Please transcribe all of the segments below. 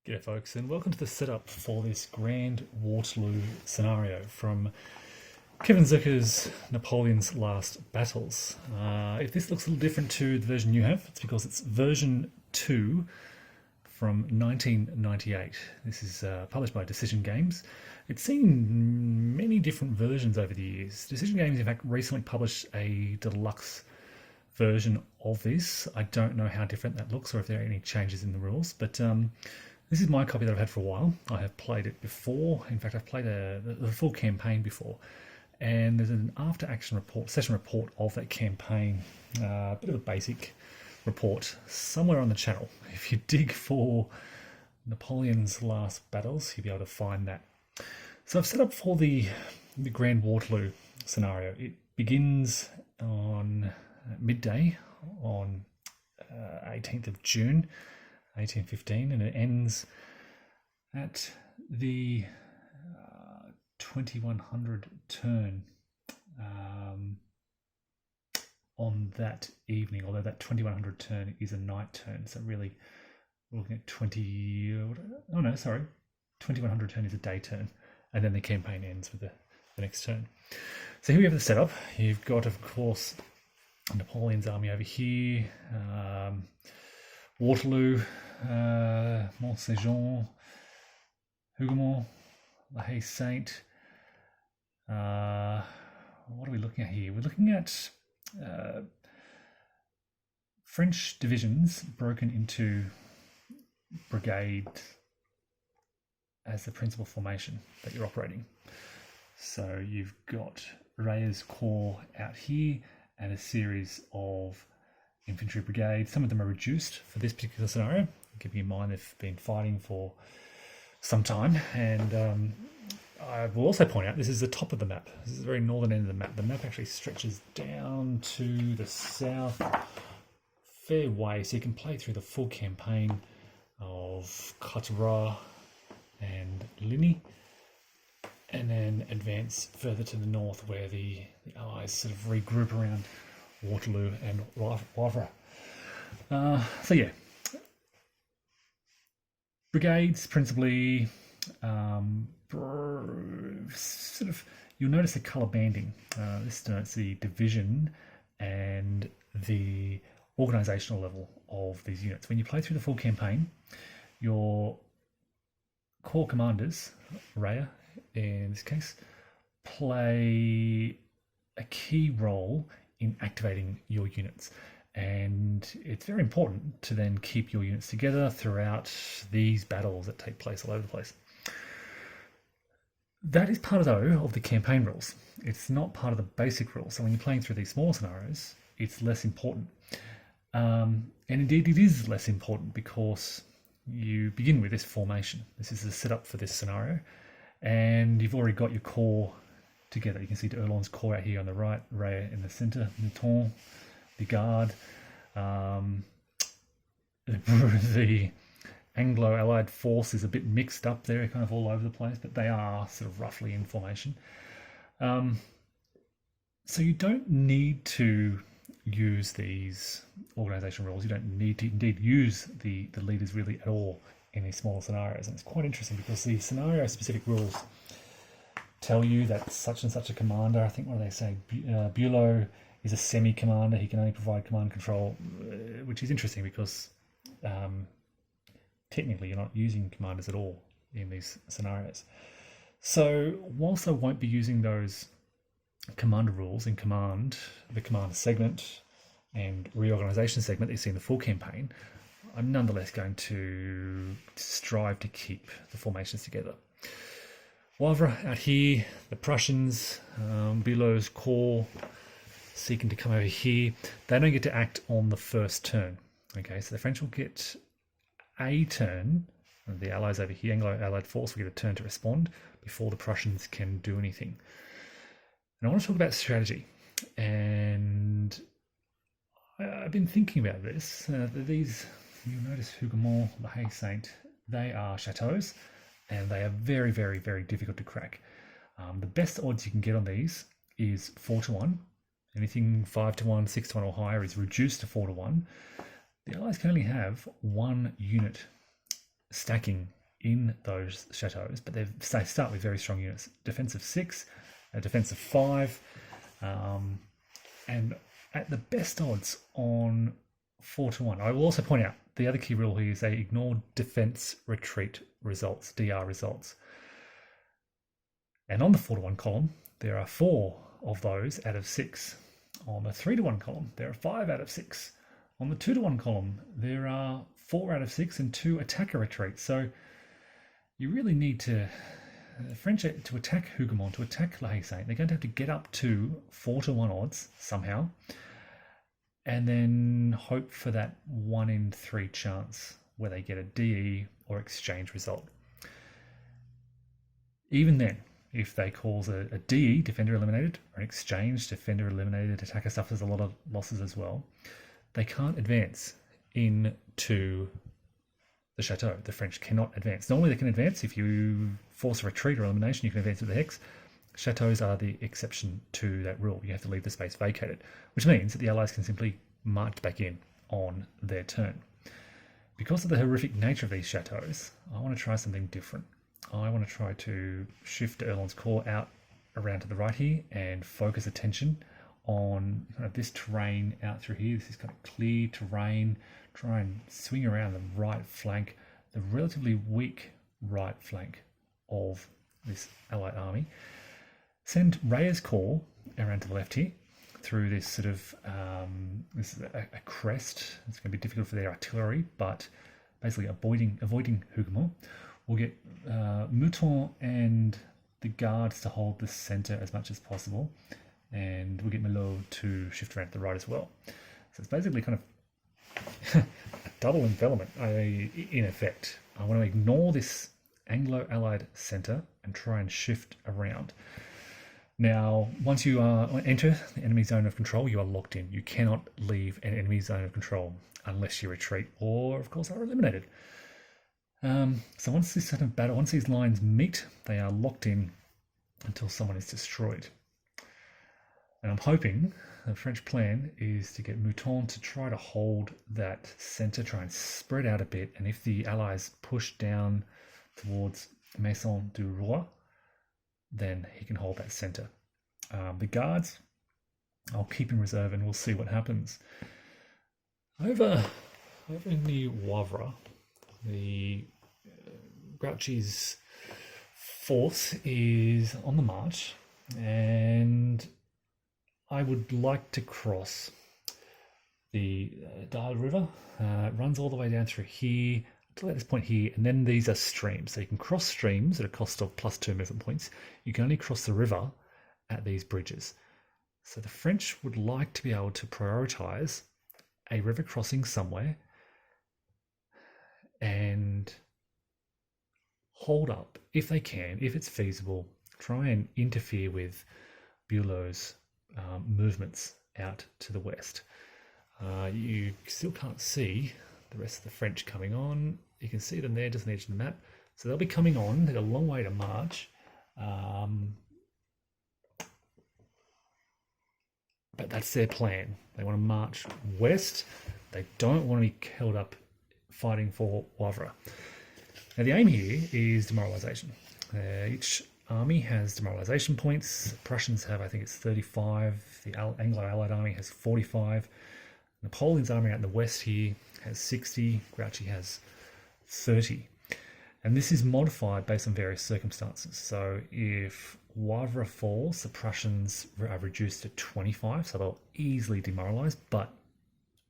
G'day folks, and welcome to the setup for this grand Waterloo scenario from Kevin Zucker's Napoleon's Last Battles. If this looks a little different to the version you have, it's because it's version 2 from 1998. This is published by Decision Games. It's seen many different versions over the years. Decision Games, in fact, recently published a deluxe version of this. I don't know how different that looks or if there are any changes in the rules, but this is my copy that I've had for a while. I have played it before. In fact, I've played the full campaign before. And there's an after-action report, session report of that campaign. A bit of a basic report somewhere on the channel. If you dig for Napoleon's Last Battles, you'll be able to find that. So I've set up for the Grand Waterloo scenario. It begins on midday on 18th of June. 1815, and it ends at the 2100 turn on that evening, although that 2100 turn is a night turn, so really we're looking at 2100 turn is a day turn, and then the campaign ends with the next turn. So here we have the setup. You've got, of course, Napoleon's army over here, Waterloo, Mont-Saint-Jean, Hougoumont, La Haye-Saint. What are we looking at here? We're looking at French divisions broken into brigade as the principal formation that you're operating. So you've got Reyer's Corps out here and a series of infantry brigades. Some of them are reduced for this particular scenario. Keeping in mind they've been fighting for some time, and I will also point out this is the top of the map. This is the very northern end of the map. The map actually stretches down to the south fair way, so you can play through the full campaign of Cotteret and Ligny, and then advance further to the north where the Allies sort of regroup around Waterloo and Wavre. So yeah, brigades principally, sort of, you'll notice the colour banding. This denotes the division and the organisational level of these units. When you play through the full campaign, your corps commanders, Reyer in this case, play a key role in activating your units, and it's very important to then keep your units together throughout these battles that take place all over the place. That is part, though, of the campaign rules. It's not part of the basic rules, so when you're playing through these small scenarios, it's less important. And indeed it is less important because you begin with this formation. This is the setup for this scenario, and you've already got your corps together. You can see Erlon's corps out here on the right, Reyer in the centre, Mouton, the Guard, the Anglo-Allied force is a bit mixed up there, kind of all over the place, but they are sort of roughly in formation. So you don't need to use these organisation rules. You don't need to indeed use the leaders really at all in these smaller scenarios. And it's quite interesting because the scenario-specific rules tell you that such and such a commander, I think what do they say, Bülow is a semi-commander, he can only provide command control, which is interesting because technically you're not using commanders at all in these scenarios. So whilst I won't be using those commander rules in the command segment and reorganisation segment that you see in the full campaign, I'm nonetheless going to strive to keep the formations together. Wavre out here, the Prussians, Bülow's corps seeking to come over here. They don't get to act on the first turn. Okay, so the French will get a turn, and the Allies over here, Anglo-Allied force, will get a turn to respond before the Prussians can do anything. And I want to talk about strategy. And I've been thinking about this. These, you'll notice Hougoumont, La Haye-Saint, they are chateaus, and they are very, very, very difficult to crack. The best odds you can get on these is 4-1. Anything 5-1, 6-1 or higher is reduced to 4-1. The Allies can only have one unit stacking in those chateaus, but they start with very strong units. Defense of 6, a defense of 5, and at the best odds on 4-1. I will also point out the other key rule here is they ignore defense retreat results, DR results. And on the 4-1 column, there are 4 of those out of 6. On the 3-1 column, there are 5 out of 6. On the 2-1 column, there are 4 out of 6 and 2 attacker retreats. So you really need to, the French, to attack Hougoumont, to attack La Haye Sainte, they're going to have to get up to 4-1 odds somehow, and then hope for that 1 in 3 chance where they get a DE or exchange result. Even then, if they cause a DE, defender eliminated, or an exchange, defender eliminated, attacker suffers a lot of losses as well, they can't advance into the chateau. The French cannot advance. Normally they can advance if you force a retreat or elimination, you can advance with the hex. Chateaus are the exception to that rule. You have to leave the space vacated, which means that the Allies can simply march back in on their turn. Because of the horrific nature of these chateaus, I want to try something different. I want to try to shift Erlon's corps out around to the right here and focus attention on kind of this terrain out through here. This is kind of clear terrain. Try and swing around the right flank, the relatively weak right flank of this Allied army. Send Reyer's corps around to the left here through this sort of, this is a crest. It's going to be difficult for their artillery, but basically avoiding Hougoumont. We'll get Mouton and the guards to hold the centre as much as possible, and we'll get Melot to shift around to the right as well. So it's basically kind of a double envelopment in effect. I want to ignore this Anglo-Allied centre and try and shift around. Now, once you enter the enemy zone of control, you are locked in. You cannot leave an enemy zone of control unless you retreat or, of course, are eliminated. So once this sort of battle, once these lines meet, they are locked in until someone is destroyed. And I'm hoping the French plan is to get Mouton to try to hold that centre, try and spread out a bit, and if the Allies push down towards Maison du Roi, then he can hold that centre. The guards, I'll keep in reserve and we'll see what happens. Over in the Wavre, the Grouchy's force is on the march, and I would like to cross the Dial River. It runs all the way down through here to this point here, and then these are streams. So you can cross streams at a cost of +2 movement points. You can only cross the river at these bridges. So the French would like to be able to prioritise a river crossing somewhere and hold up, if they can, if it's feasible, try and interfere with Bulow's movements out to the west. You still can't see the rest of the French coming on. You can see them there just on the edge of the map. So they'll be coming on. They've got a long way to march. But that's their plan. They want to march west. They don't want to be held up fighting for Wavre. Now the aim here is demoralization. Each army has demoralization points. Prussians have, I think it's 35. The Anglo-Allied army has 45. Napoleon's army out in the west here has 60. Grouchy has 30. And this is modified based on various circumstances. So if Wavre falls, the Prussians are reduced to 25, so they'll easily demoralize. But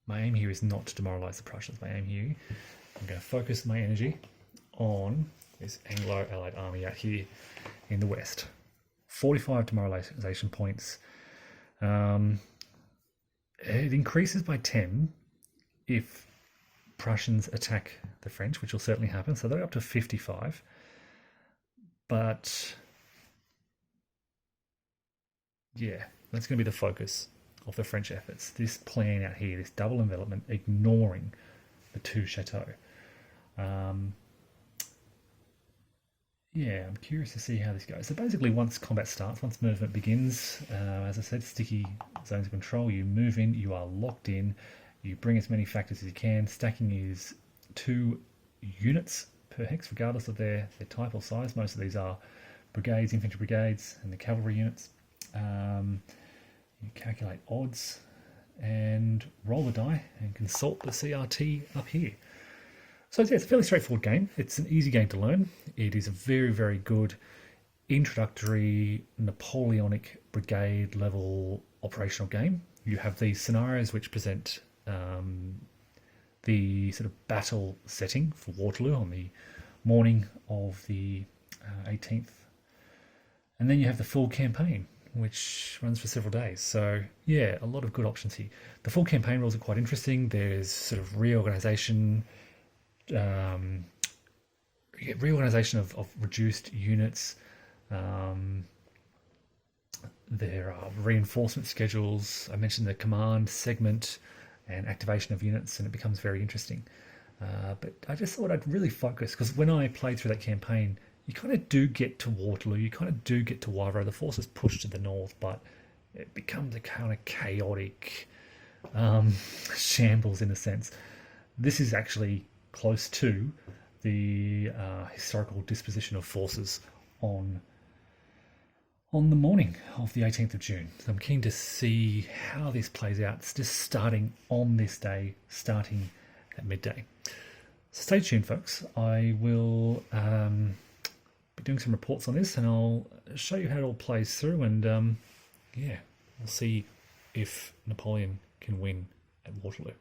my aim here is not to demoralize the Prussians. My aim here, I'm going to focus my energy on this Anglo-Allied army out here in the west. 45 demoralization points. It increases by 10 if Prussians attack the French, which will certainly happen. So they're up to 55. But yeah, that's going to be the focus of the French efforts. This plan out here, this double envelopment, ignoring the two chateaux. Yeah, I'm curious to see how this goes. So basically, once combat starts, once movement begins, as I said, sticky zones of control, you move in, you are locked in, you bring as many factors as you can. Stacking is 2 units per hex, regardless of their type or size. Most of these are brigades, infantry brigades, and the cavalry units. You calculate odds and roll the die and consult the CRT up here. So yeah, it's a fairly straightforward game. It's an easy game to learn. It is a very, very good introductory Napoleonic brigade level operational game. You have these scenarios which present the sort of battle setting for Waterloo on the morning of the 18th. And then you have the full campaign, which runs for several days. So yeah, a lot of good options here. The full campaign rules are quite interesting. There's sort of reorganization of reduced units. There are reinforcement schedules. I mentioned the command segment and activation of units, and it becomes very interesting. But I just thought I'd really focus, because when I played through that campaign, you kind of do get to Waterloo, you kind of do get to Waterloo. The forces push to the north, but it becomes a kind of chaotic shambles in a sense. This is actually close to the historical disposition of forces on the morning of the 18th of June. So I'm keen to see how this plays out. It's just starting on this day, starting at midday. So stay tuned, folks. I will be doing some reports on this, and I'll show you how it all plays through, and yeah, we'll see if Napoleon can win at Waterloo.